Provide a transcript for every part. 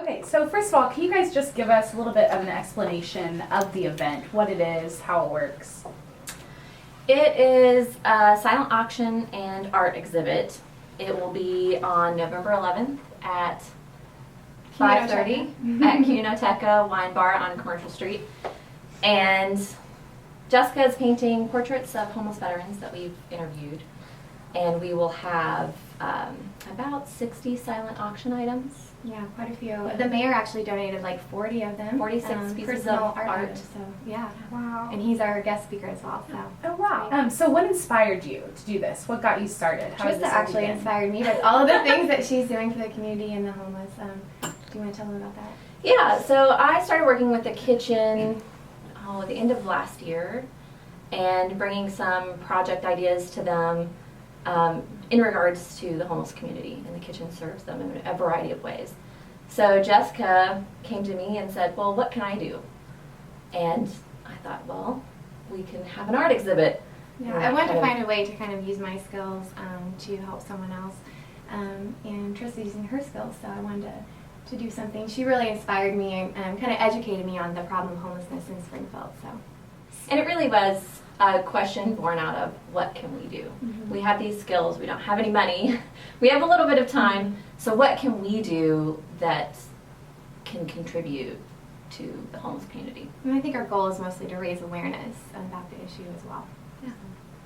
Okay, so first of all, can you guys just give us a little bit of an explanation of the event, what it is, how it works? It is a silent auction and art exhibit. It will be on November 11th at 5:30 at Cunoteca Wine Bar on Commercial Street. And Jessica is painting portraits of homeless veterans that we've interviewed. And we will have about 60 silent auction items. Yeah, quite a few. The mayor actually donated like 40 of them. 46 pieces personal of art. items, so yeah. Wow. And he's our guest speaker as well. So. Oh wow. So what inspired you to do this? What got you started? How did Trysta this all actually begin? inspired me with all of the things that she's doing for the community and the homeless. Do you want to tell them about that? Yeah, so I started working with the kitchen at the end of last year and bringing some project ideas to them in regards to the homeless community, and the kitchen serves them in a variety of ways. So Jessica came to me and said, well, what can I do? And I thought, well, we can have an art exhibit. Yeah, I wanted to find a way to kind of use my skills to help someone else. And Trysta's using her skills, so I wanted to do something. She really inspired me and kind of educated me on the problem of homelessness in Springfield. So. And it really was a question born out of what can we do? Mm-hmm. We have these skills, we don't have any money, we have a little bit of time, so what can we do that can contribute to the homeless community? And I think our goal is mostly to raise awareness about the issue as well. Yeah.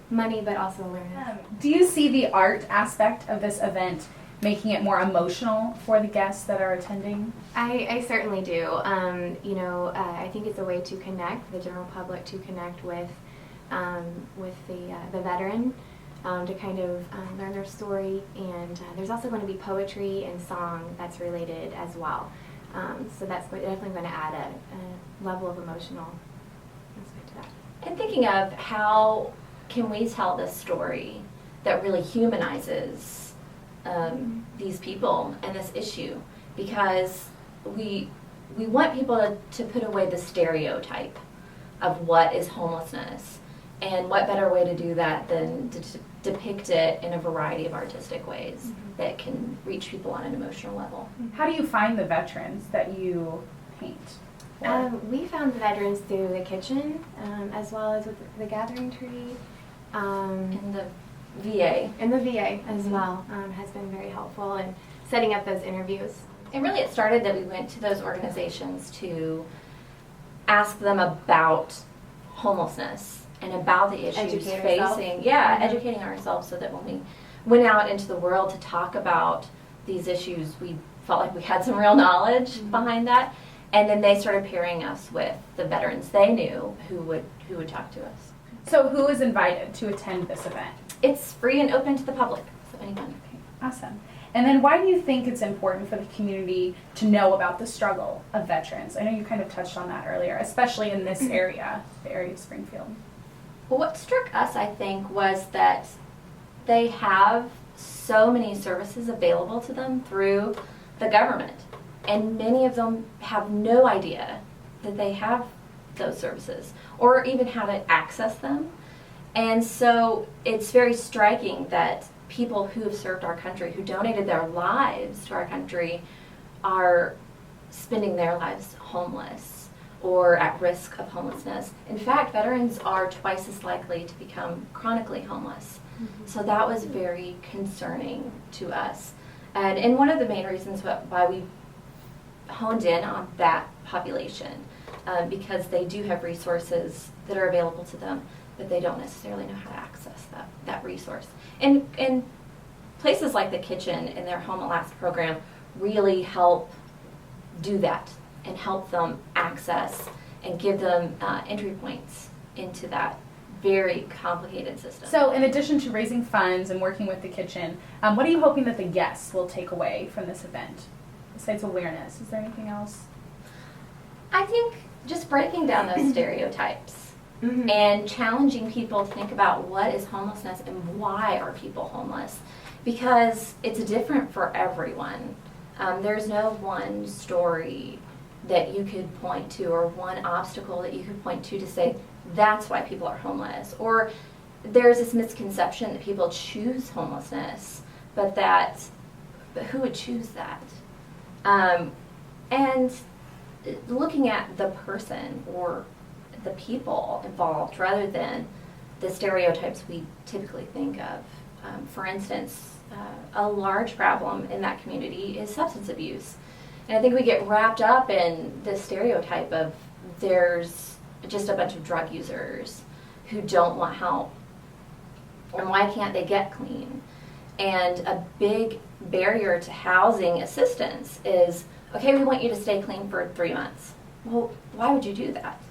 Money, but also awareness. Do you see the art aspect of this event making it more emotional for the guests that are attending? I certainly do. I think it's a way to connect the general public, to connect with the veteran, to kind of learn their story. And there's also going to be poetry and song that's related as well. So that's definitely going to add a level of emotional aspect to that. And thinking of how can we tell this story that really humanizes these people and this issue, because we want people to put away the stereotype of what is homelessness, and what better way to do that than to depict it in a variety of artistic ways that can reach people on an emotional level. How do you find the veterans that you paint for? We found the veterans through the kitchen, as well as with the gathering tree. And the VA. And the VA as well has been very helpful in setting up those interviews. And really it started that we went to those organizations to ask them about homelessness and about the issues Educate ourselves. educating ourselves, so that when we went out into the world to talk about these issues, we felt like we had some real knowledge behind that. And then they started pairing us with the veterans they knew who would talk to us. So who is invited to attend this event? It's free and open to the public, so anyone. Okay, awesome. And then why do you think it's important for the community to know about the struggle of veterans? I know you kind of touched on that earlier, especially in this area, the area of Springfield. Well, what struck us, I think, was that they have so many services available to them through the government. And many of them have no idea that they have those services or even how to access them. And so it's very striking that people who have served our country, who donated their lives to our country, are spending their lives homeless or at risk of homelessness. In fact, veterans are twice as likely to become chronically homeless. So that was very concerning to us. And one of the main reasons why we honed in on that population, because they do have resources that are available to them, but they don't necessarily know how to access that resource. And places like the kitchen and their Home at Last program really help do that and help them access and give them entry points into that very complicated system. So in addition to raising funds and working with the kitchen, what are you hoping that the guests will take away from this event? Besides awareness, is there anything else? I think just breaking down those stereotypes and challenging people to think about what is homelessness and why are people homeless, because it's different for everyone. There's no one story that you could point to or one obstacle that you could point to say that's why people are homeless. Or there's this misconception that people choose homelessness, but who would choose that? And looking at the person or the people involved rather than the stereotypes we typically think of. For instance, a large problem in that community is substance abuse. And I think we get wrapped up in the stereotype of there's just a bunch of drug users who don't want help. And why can't they get clean? And a big barrier to housing assistance is, okay, we want you to stay clean for 3 months. Well, why would you do that?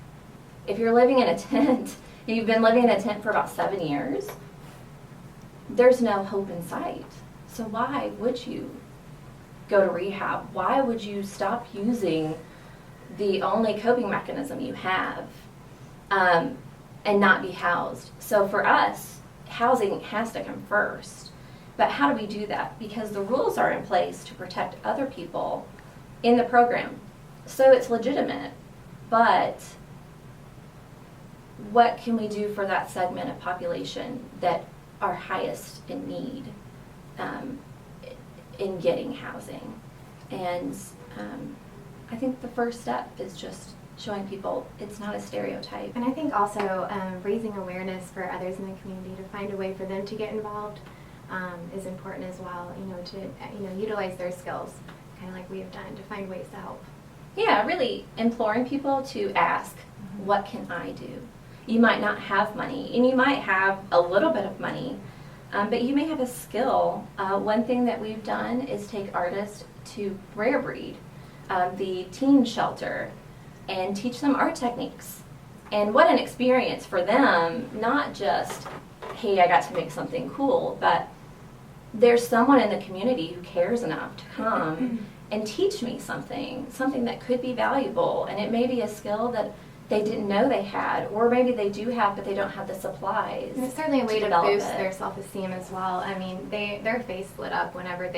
If you're living in a tent, you've been living in a tent for about 7 years, there's no hope in sight. So why would you go to rehab? Why would you stop using the only coping mechanism you have and not be housed? So for us, housing has to come first. But how do we do that? Because the rules are in place to protect other people in the program. So it's legitimate. But what can we do for that segment of population that are highest in need in getting housing? And I think the first step is just showing people it's not a stereotype. And I think also raising awareness for others in the community to find a way for them to get involved is important as well. To utilize their skills, kind of like we have done, to find ways to help. Yeah, really imploring people to ask, what can I do? You might not have money, and you might have a little bit of money, but you may have a skill. One thing that we've done is take artists to Rare Breed, the teen shelter, and teach them art techniques. And what an experience for them, not just, hey, I got to make something cool, but there's someone in the community who cares enough to come and teach me something that could be valuable. And it may be a skill that they didn't know they had, or maybe they do have, but they don't have the supplies. And it's certainly a way to develop boost it. their self-esteem as well. I mean, their face lit up whenever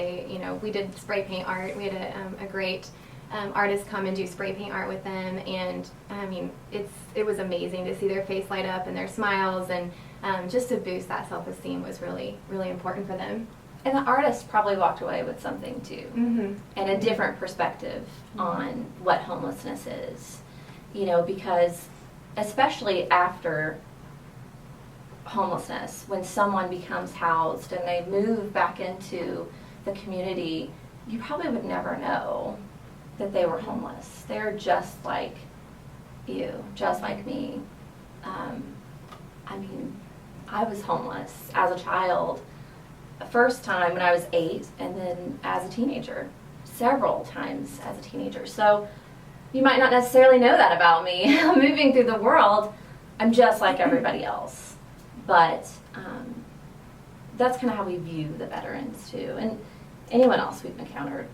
we did spray paint art. We had a great artist come and do spray paint art with them, and I mean, it was amazing to see their face light up and their smiles, and just to boost that self-esteem was really, really important for them. And the artist probably walked away with something too, and a different perspective on what homelessness is. Because especially after homelessness, when someone becomes housed and they move back into the community, you probably would never know that they were homeless. They're just like you, just like me. I mean, I was homeless as a child. The first time when I was 8, and then as a teenager, several times as a teenager. So you might not necessarily know that about me. Moving through the world, I'm just like everybody else. But that's kind of how we view the veterans too, and anyone else we've encountered.